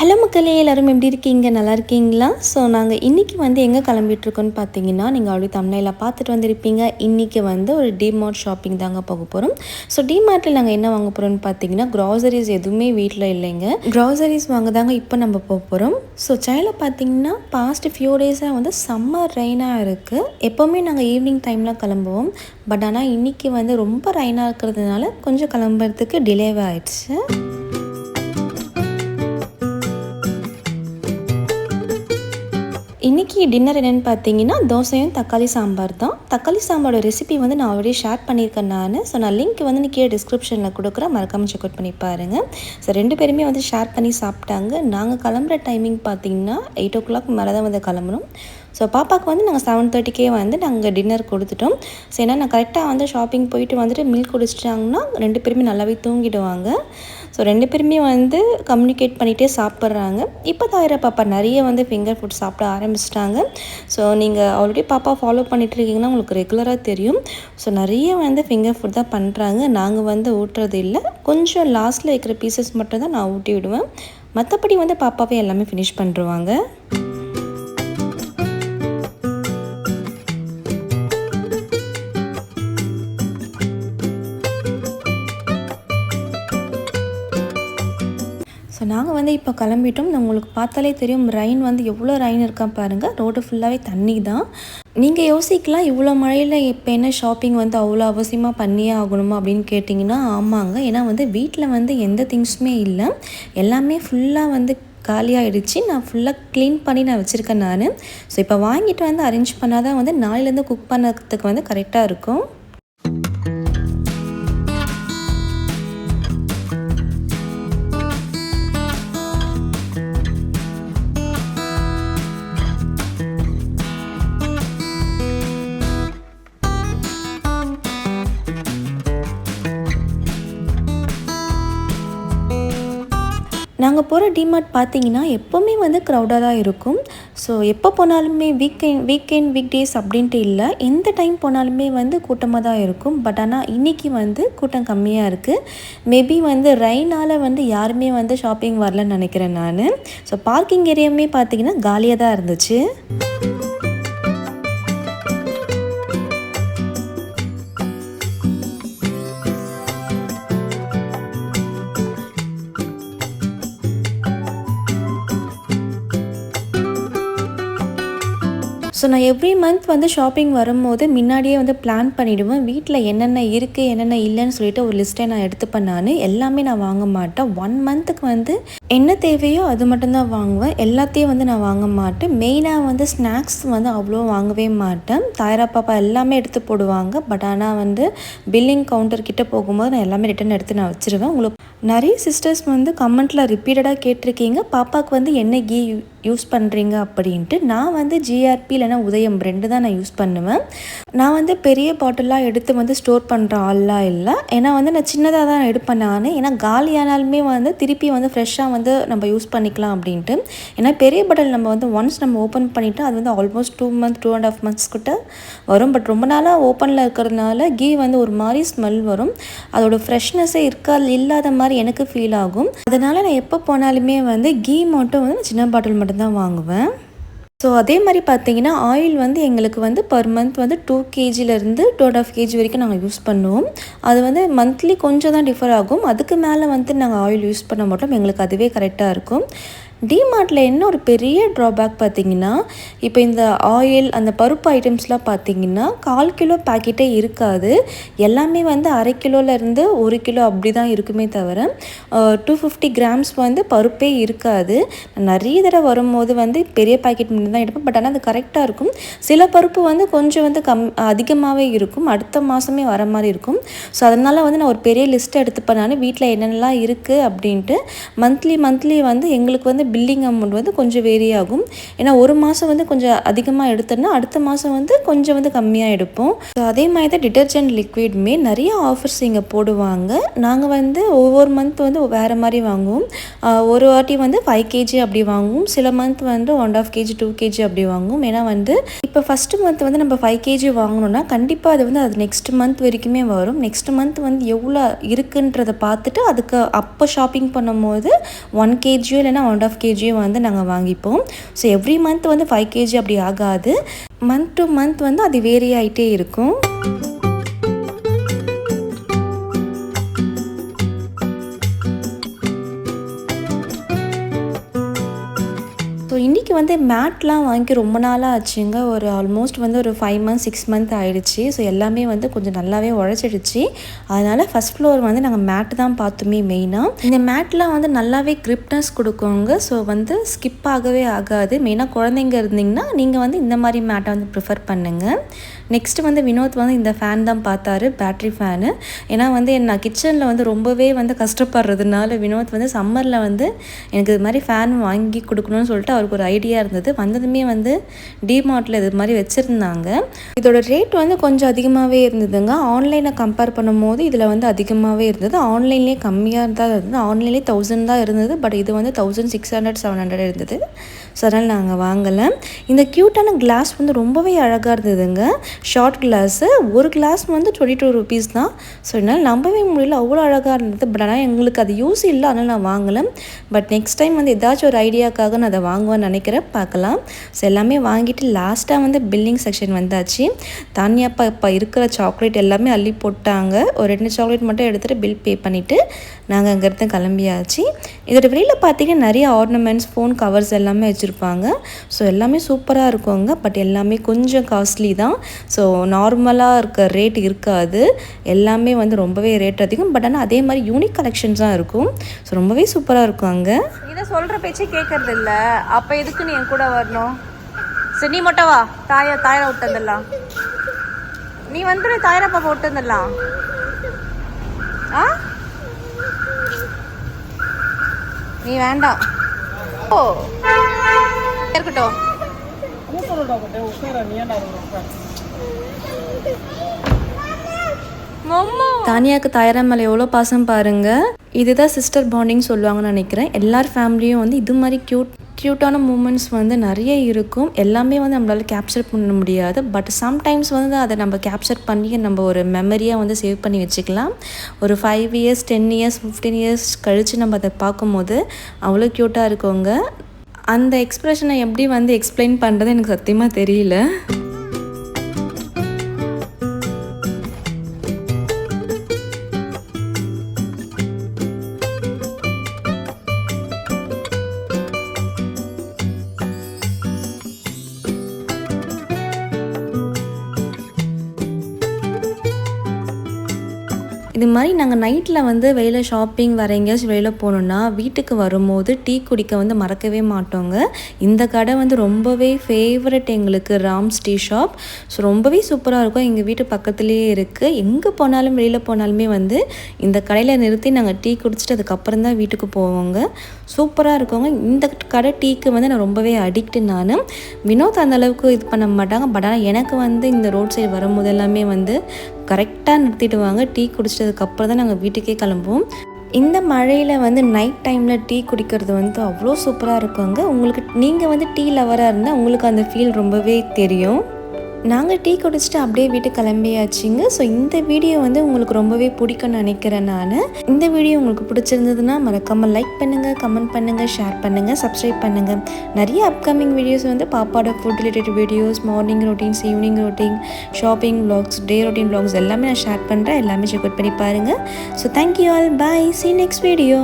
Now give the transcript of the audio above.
Hello மக்களே, எல்லோரும் எப்படி இருக்கீங்க? நல்லா இருக்கீங்களா? ஸோ நாங்கள் இன்றைக்கி வந்து எங்கே கிளம்பிட்டுருக்கோன்னு பார்த்தீங்கன்னா, நீங்கள் ஆல்ரெடி தம்ப்நெயில்ல பார்த்துட்டு வந்திருப்பீங்க. இன்றைக்கி வந்து ஒரு டிமார்ட் ஷாப்பிங் தாங்க போக போகிறோம். ஸோ டிமார்ட்டில் நாங்கள் என்ன வாங்க போகிறோம்னு பார்த்தீங்கன்னா, க்ராசரிஸ் எதுவுமே வீட்டில் இல்லைங்க. க்ராசரிஸ் வாங்க தாங்க இப்போ நம்ம போக போகிறோம். ஸோ சென்னையில் பார்த்தீங்கன்னா பாஸ்ட் ஃபியூ டேஸாக வந்து சம்மர் ரெயினாக இருக்குது. எப்போவுமே நாங்கள் ஈவினிங் டைமில் கிளம்புவோம். பட் ஆனால் இன்றைக்கி வந்து ரொம்ப ரெயினாக இருக்கிறதுனால கொஞ்சம் கிளம்புறதுக்கு டிலேவாக ஆயிடுச்சு. இன்றைக்கி டின்னர் என்னென்னு பார்த்தீங்கன்னா, தோசையும் தக்காளி சாம்பார் தான். தக்காளி சாம்பாரோட ரெசிபி வந்து நான் ஆல்ரெடி ஷேர் பண்ணியிருக்கேன் நான். ஸோ நான் லிங்க் வந்து கீழே டிஸ்கிரிப்ஷனில் கொடுக்குறேன், மறக்காமல் செக் அவுட் பண்ணி பாருங்கள். ஸோ 2 பேருமே வந்து ஷேர் பண்ணி சாப்பிட்டாங்க. நாங்கள் கிளம்புற டைமிங் பார்த்தீங்கன்னா 8 o'clock மேலே தான் வந்து கிளம்பணும். ஸோ பாப்பாவுக்கு வந்து நாங்கள் 7:30க்கே வந்து நாங்கள் டின்னர் கொடுத்துட்டோம். ஸோ ஏன்னா நான் கரெக்டாக வந்து ஷாப்பிங் போயிட்டு வந்துட்டு மில்க் குடிச்சிட்டாங்கன்னா 2 பேருமே நல்லாவே தூங்கிடுவாங்க. ஸோ 2 பேருமே வந்து கம்யூனிகேட் பண்ணிகிட்டே சாப்பிட்றாங்க. இப்போ தாயிர பாப்பா நிறைய வந்து ஃபிங்கர் ஃபுட் சாப்பிட ஆரம்பிச்சிட்டாங்க. ஸோ நீங்கள் ஆல்ரெடி பாப்பா ஃபாலோ பண்ணிகிட்ருக்கீங்கன்னா உங்களுக்கு ரெகுலராக தெரியும். ஸோ நிறைய வந்து ஃபிங்கர் ஃபுட் தான் பண்ணுறாங்க. நாங்கள் வந்து ஊட்டுறது இல்லை, கொஞ்சம் லாஸ்ட்டில் வைக்கிற பீசஸ் மட்டும் தான் நான் ஊட்டி விடுவேன். மற்றபடி வந்து பாப்பாவே எல்லாமே ஃபினிஷ் பண்ணுருவாங்க. ஸோ நாங்கள் வந்து இப்போ கிளம்பிட்டோம். உங்களுக்கு பார்த்தாலே தெரியும் ரெயின் வந்து எவ்வளோ ரெயின் இருக்கா பாருங்கள். ரோடு ஃபுல்லாகவே தண்ணி தான். நீங்கள் யோசிக்கலாம், இவ்வளோ மழையில் இப்போ என்ன ஷாப்பிங் வந்து அவ்வளோ அவசியமாக பண்ணியே ஆகணுமா அப்படின்னு கேட்டிங்கன்னா, ஆமாங்க. ஏன்னா வந்து வீட்டில் வந்து எந்த திங்ஸுமே இல்லை, எல்லாமே ஃபுல்லாக வந்து காலியாகிடுச்சு. நான் ஃபுல்லாக க்ளீன் பண்ணி நான் வச்சுருக்கேன் நான். ஸோ இப்போ வாங்கிட்டு வந்து அரேஞ்ச் பண்ணால் தான் வந்து நாளையிலேருந்து குக் பண்ணுறதுக்கு வந்து கரெக்டாக இருக்கும். நாங்கள் போகிற டிமார்ட் பார்த்தீங்கன்னா எப்போவுமே வந்து க்ரௌடாக தான் இருக்கும். ஸோ எப்போ போனாலுமே வீக் டேஸ் அப்படின்ட்டு இல்லை, எந்த டைம் போனாலுமே வந்து கூட்டமாக தான் இருக்கும். பட் ஆனால் இன்றைக்கி வந்து கூட்டம் கம்மியாக இருக்குது. மேபி வந்து ரெயினால் வந்து யாருமே வந்து ஷாப்பிங் வரலன்னு நினைக்கிறேன் நான். ஸோ பார்க்கிங் ஏரியாவுமே பார்த்தீங்கன்னா காலியாக தான் இருந்துச்சு. ஸோ நான் எவ்ரி மந்த் வந்து ஷாப்பிங் வரும்போது முன்னாடியே வந்து பிளான் பண்ணிவிடுவேன். வீட்டில் என்னென்ன இருக்குது என்னென்ன இல்லைன்னு சொல்லிட்டு ஒரு லிஸ்ட்டை நான் எடுத்துப்பேன் நான். எல்லாமே நான் வாங்க மாட்டேன். 1 மந்த்துக்கு வந்து என்ன தேவையோ அது மட்டும்தான் வாங்குவேன். எல்லாத்தையும் வந்து நான் வாங்க மாட்டேன். மெயினாக வந்து ஸ்நாக்ஸ் வந்து அவ்வளோ வாங்கவே மாட்டேன். தாயரா பாப்பா எல்லாமே எடுத்து போடுவாங்க. பட் ஆனால் வந்து பில்லிங் கவுண்டர் கிட்டே போகும்போது நான் எல்லாமே ரிட்டன் எடுத்து நான் வச்சுருவேன். உங்களுக்கு நிறைய சிஸ்டர்ஸ் வந்து கமெண்ட்டில் ரிப்பீட்டடாக கேட்டிருக்கீங்க, பாப்பாவுக்கு வந்து என்ன கீ யூஸ் பண்ணுறீங்க அப்படின்ட்டு. நான் வந்து ஜிஆர்பி இல்லைனா உதயம் 2 தான் நான் யூஸ் பண்ணுவேன். நான் வந்து பெரிய பாட்டிலாக எடுத்து வந்து ஸ்டோர் பண்ணுற ஆள்லாம் இல்லை. ஏன்னா வந்து நான் சின்னதாக தான் எடுப்பேன் நான். ஏன்னா காலியானாலுமே வந்து திருப்பி வந்து ஃப்ரெஷ்ஷாக வந்து நம்ம யூஸ் பண்ணிக்கலாம் அப்படின்ட்டு. ஏன்னா பெரிய பாட்டில் நம்ம வந்து ஒன்ஸ் நம்ம ஓப்பன் பண்ணிவிட்டு அது வந்து ஆல்மோஸ்ட் 2 months 2.5 months கிட்ட வரும். பட் ரொம்ப நாளாக ஓப்பனில் இருக்கிறதுனால கீ வந்து ஒரு மாதிரி ஸ்மெல் வரும். அதோட ஃப்ரெஷ்னஸே இல்லாத மாதிரி எனக்கு ஃபீல் ஆகும். அதனால் நான் எப்போ போனாலுமே வந்து கீ மட்டும் வந்து சின்ன பாட்டில் மட்டும்தான் வாங்குவேன். ஸோ அதே மாதிரி பார்த்தீங்கன்னா ஆயில் வந்து எங்களுக்கு வந்து பர் மந்த் வந்து 2 kgலேருந்து 2.5 kg வரைக்கும் நாங்கள் யூஸ் பண்ணுவோம். அது வந்து மந்த்லி கொஞ்சம் தான் டிஃபர் ஆகும். அதுக்கு மேலே வந்து நாங்கள் ஆயில் யூஸ் பண்ண மாட்டோம். எங்களுக்கு அதுவே கரெக்டாக இருக்கும். டிமார்ட்டில் என்ன ஒரு பெரிய ட்ராபேக் பார்த்தீங்கன்னா, இப்போ இந்த ஆயில் அந்த பருப்பு ஐட்டம்ஸ்லாம் பார்த்தீங்கன்னா 1/4 கிலோ பேக்கெட்டே இருக்காது. எல்லாமே வந்து 1/2 கிலோலேருந்து 1 கிலோ அப்படி தான் இருக்குமே தவிர 250 grams வந்து பருப்பே இருக்காது. நிறைய தடவை வரும்போது வந்து பெரிய பேக்கெட் மட்டும் தான் எடுப்பேன். பட் ஆனால் அது கரெக்டாக இருக்கும். சில பருப்பு வந்து கொஞ்சம் வந்து அதிகமாகவே இருக்கும், அடுத்த மாதமே வர மாதிரி இருக்கும். ஸோ அதனால் வந்து நான் ஒரு பெரிய லிஸ்ட்டை எடுத்துப்பேன் நான், வீட்டில் என்னென்னலாம் இருக்குது அப்படின்ட்டு. மந்த்லி வந்து எங்களுக்கு வந்து பில்லிங் அமௌண்ட் வந்து கொஞ்சம் வேரி ஆகும். ஏன்னா ஒரு மாதம் வந்து கொஞ்சம் அதிகமாக எடுத்தோன்னா அடுத்த மாதம் வந்து கொஞ்சம் வந்து கம்மியாக எடுப்போம். ஸோ அதே மாதிரி தான் டிட்டர்ஜென்ட் லிக்விடுமே நிறைய ஆஃபர்ஸ் இங்கே போடுவாங்க. நாங்கள் வந்து ஒவ்வொரு மந்த் வந்து வேறு மாதிரி வாங்குவோம். ஒரு வாட்டி வந்து 5 kg அப்படி வாங்குவோம். சில மந்த் வந்து 1.5 kg 2 kg அப்படி வாங்குவோம். ஏன்னா வந்து இப்போ ஃபஸ்ட்டு மந்த் வந்து நம்ம 5 kg வாங்கணும்னா கண்டிப்பாக அது நெக்ஸ்ட் மந்த் வரைக்குமே வரும். நெக்ஸ்ட் மந்த் வந்து எவ்வளோ இருக்குன்றதை பார்த்துட்டு அதுக்கு அப்போ ஷாப்பிங் பண்ணும்போது 1 kg இல்லைன்னா 1.5 kg வந்து நாங்கள் வாங்கிப்போம். ஸோ எவ்ரி மந்த் வந்து 5 kg அப்படி ஆகாது, மந்த் டு மந்த் வந்து அது வேரி ஆகிட்டே இருக்கும். ஸோ இன்றைக்கி வந்து மேட்லாம் வாங்கி ரொம்ப நாளாக ஆச்சுங்க. ஒரு ஆல்மோஸ்ட் வந்து ஒரு 5 மந்த்ஸ் 6 மந்த் ஆகிடுச்சு. ஸோ எல்லாமே வந்து கொஞ்சம் நல்லாவே உழைச்சிடுச்சு. அதனால் ஃபஸ்ட் ஃப்ளோர் வந்து நாங்கள் மேட்டு தான் பார்த்துமே மெயினாக. இந்த மேட்லாம் வந்து நல்லாவே கிரிப்னஸ் கொடுக்குங்க. ஸோ வந்து ஸ்கிப் ஆகவே ஆகாது. மெயினாக குழந்தைங்க இருந்தீங்கன்னா நீங்கள் வந்து இந்த மாதிரி மேட்டை வந்து ப்ரிஃபர் பண்ணுங்கள். நெக்ஸ்ட்டு வந்து வினோத் வந்து இந்த ஃபேன் தான் பார்த்தாரு, பேட்ரி ஃபேனு. ஏன்னா வந்து நான் கிச்சனில் வந்து ரொம்பவே வந்து கஷ்டப்படுறதுனால வினோத் வந்து சம்மரில் வந்து எனக்கு இது மாதிரி ஃபேன் வாங்கி கொடுக்கணும்னு சொல்லிட்டு அவருக்கு ஒரு ஐடியா இருந்தது. வந்ததுமே வந்து டிமார்ட்டில் இது மாதிரி வச்சுருந்தாங்க. இதோட ரேட் வந்து கொஞ்சம் அதிகமாகவே இருந்ததுங்க. ஆன்லைனை கம்பேர் பண்ணும்போது இதில் வந்து அதிகமாகவே இருந்தது. ஆன்லைன்லேயே கம்மியாக தான் இருந்தது. ஆன்லைன்லேயே 1000 தான் இருந்தது. பட் இது வந்து 1600 700 இருந்தது. ஸோ அதனால் நாங்கள் வாங்கலை. இந்த க்யூட்டான கிளாஸ் வந்து ரொம்பவே அழகாக இருந்ததுங்க. ஷார்ட் கிளாஸு, ஒரு கிளாஸ் வந்து 22 rupees தான். ஸோ என்னால் நம்பவே முடியல, அவ்வளோ அழகாக இருந்தது. பட் ஆனால் எங்களுக்கு அது யூஸ் இல்லை, அதனால் நான் வாங்கலை. பட் நெக்ஸ்ட் டைம் வந்து ஏதாச்சும் ஒரு ஐடியாக்காக நான் அதை வாங்குவேன்னு நினைக்கிறேன், பார்க்கலாம். ஸோ எல்லாமே வாங்கிட்டு லாஸ்ட்டாக வந்து பில்லிங் செக்ஷன் வந்தாச்சு. தானியாப்பா இப்போ இருக்கிற சாக்லேட் எல்லாமே அள்ளி போட்டாங்க. ஒரு 2 சாக்லேட் மட்டும் எடுத்துகிட்டு பில் பே பண்ணிவிட்டு நாங்கள் அங்கேருந்து கிளம்பியாச்சு. இதோட வெளியில் பார்த்தீங்கன்னா நிறைய ஆர்னமெண்ட்ஸ், ஃபோன் கவர்ஸ் எல்லாமே வச்சுருப்பாங்க. ஸோ எல்லாமே சூப்பராக இருக்குங்க. பட் எல்லாமே கொஞ்சம் காஸ்ட்லி தான். ஸோ நார்மலாக இருக்க ரேட் இருக்காது, எல்லாமே வந்து ரொம்பவே ரேட் அதிகம். பட் ஆனால் அதே மாதிரி யூனிக் கலெக்ஷன்ஸ் தான் இருக்கும். ஸோ ரொம்பவே சூப்பராக இருக்கும் அங்கே. இதை சொல்கிற பேச்சே கேட்கறது இல்லை, அப்போ எதுக்கு நீ என் கூட வரணும்? சரி நீ மட்டும் வா, தாயரை விட்டு வந்துடலாம். நீ வந்துடு, தாயரா பாப்பா விட்டு வந்துடலாம். ஆ நீ வேண்டாம், ஓ இருக்கட்டும். தானியாவுக்கு தாயரா மேலே எவ்வளோ பாசம் பாருங்கள். இதுதான் சிஸ்டர் பாண்டிங் சொல்லுவாங்கன்னு நினைக்கிறேன். எல்லார் ஃபேமிலியும் வந்து இது மாதிரி க்யூட்டான மூமெண்ட்ஸ் வந்து நிறைய இருக்கும். எல்லாமே வந்து நம்மளால் கேப்சர் பண்ண முடியாது. பட் சம்டைம்ஸ் வந்து அதை நம்ம கேப்சர் பண்ணி நம்ம ஒரு மெமரியாக வந்து சேவ் பண்ணி வச்சுக்கலாம். ஒரு 5 years 10 years 15 years கழித்து நம்ம அதை பார்க்கும்போது அவ்வளோ க்யூட்டாக இருக்குங்க. அந்த எக்ஸ்ப்ரெஷனை எப்படி வந்து எக்ஸ்பிளைன் பண்ணுறது எனக்கு சத்தியமாக தெரியல. இது மாதிரி நாங்கள் நைட்டில் வந்து வெளியில் ஷாப்பிங் வேறு எங்கேயாச்சும் வெளியில் போகணுன்னா வீட்டுக்கு வரும்போது டீ குடிக்க வந்து மறக்கவே மாட்டோங்க. இந்த கடை வந்து ரொம்பவே ஃபேவரட் எங்களுக்கு, ராம்ஸ் டீ ஷாப். ஸோ ரொம்பவே சூப்பராக இருக்கும். எங்கள் வீட்டு பக்கத்துலேயே இருக்குது. எங்கே போனாலும் வெளியில் போனாலுமே வந்து இந்த கடையில் நிறுத்தி நாங்கள் டீ குடிச்சிட்டு அதுக்கப்புறம் தான் வீட்டுக்கு போவோங்க. சூப்பராக இருக்குங்க. இந்த கடை டீக்கு வந்து நான் ரொம்பவே அடிக்ட்டு. நான் வினோத் அந்தளவுக்கு இது பண்ண மாட்டாங்க. பட் ஆனால் எனக்கு வந்து இந்த ரோட் சைடு வரும்போது எல்லாமே வந்து கரெக்டாக நிறுத்திடுவாங்க. டீ குடிச்சதுக்கப்புறம் தான் நாங்கள் வீட்டுக்கே கிளம்புவோம். இந்த மழையில் வந்து நைட் டைமில் டீ குடிக்கிறது வந்து அவ்வளோ சூப்பராக இருக்குங்க. நீங்கள் வந்து டீ லவராக இருந்தால் உங்களுக்கு அந்த ஃபீல் ரொம்பவே தெரியும். நாங்கள் டீ குடிச்சிட்டு அப்படியே வீட்டுக்கு கிளம்பியாச்சுங்க. ஸோ இந்த வீடியோ வந்து உங்களுக்கு ரொம்பவே பிடிக்கும்னு நினைக்கிறேன் நான். இந்த வீடியோ உங்களுக்கு பிடிச்சிருந்ததுன்னா மறக்காமல் லைக் பண்ணுங்கள், கமெண்ட் பண்ணுங்கள், ஷேர் பண்ணுங்கள், சப்ஸ்கிரைப் பண்ணுங்கள். நிறைய அப்கமிங் வீடியோஸ் வந்து பாப்பாவோட food related videos, morning routines, evening routine, shopping vlogs, day routine vlogs எல்லாமே நான் ஷேர் பண்ணுறேன். எல்லாமே செக் அவுட் பண்ணி பாருங்கள். So thank you all, bye, see you next video.